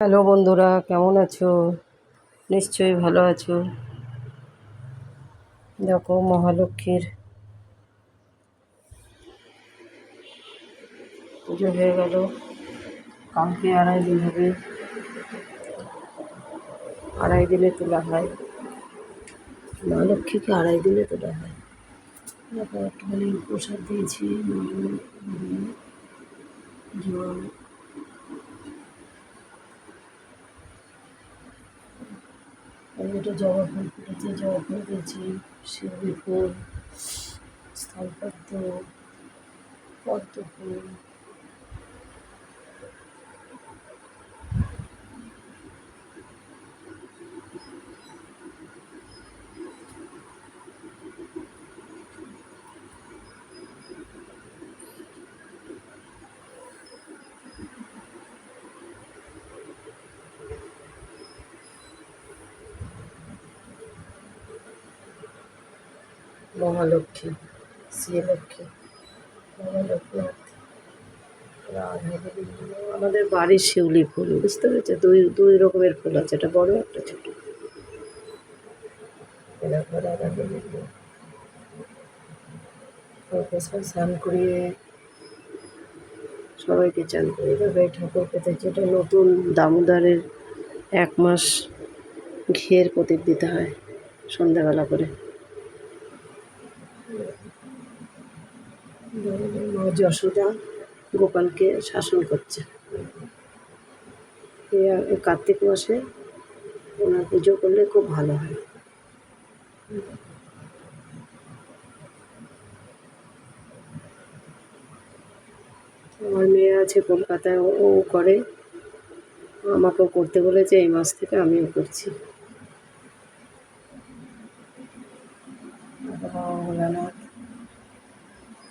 Hello বন্ধুরা, কেমন আছো? নিশ্চয়ই ভালো আছো। দেখো, মহালক্ষ্মীর পুজো হয়ে গেল। কালকে 2.5 দিন হবে। 2.5 দিনে তোলা হয় মা লক্ষ্মীকে, 2.5 দিনে তোলা হয়। দেখো, একটুখানি প্রসাদ দিয়েছি, জল। আর এটা জবা ফুল ফুটেছে, জবা ফুল দিয়েছি, শিউলি ফুল, স্থলপদ্ম, পদ্ম ফুল। মহালক্ষ্মী, শ্রীলক্ষ্মী, মহালক্ষ্মী, রাধা দেবী। আমাদের বাড়ির শিউলি ফুল, বুঝতে পেরেছো? দুই দুই রকমের ফুল আছে, একটা বড় একটা ছোট। এরপর রাধা দেবী স্নান করিয়ে সবাইকে চান করিয়ে দেবে। ঠাকুর পেতেছে, এটা নতুন দামোদরের 1 মাস ঘিয়ের প্রদীপ দিতে হয় সন্ধ্যাবেলা করে। মা যশোদা গোপালকে শাসন করছে। এই কার্তিক মাসে ওনার পুজো করলে খুব ভালো হয়। আমার মেয়ে আছে কলকাতায়, ও করে। আমাকেও করতে বলেছে, এই মাস থেকে আমিও করছি। ভোলানাথ,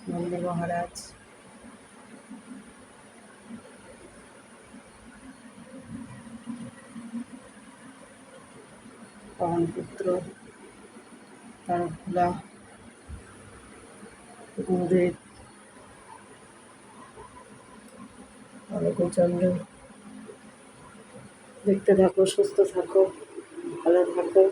নন্দী মহারাজ, পবনপুত্র, তারকভোলা, গুরুদেব, আলোকচন্দ্র। দেখতে থাকো, সুস্থ থাকো, ভালো থাকো।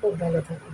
খুব ভালো থাকো।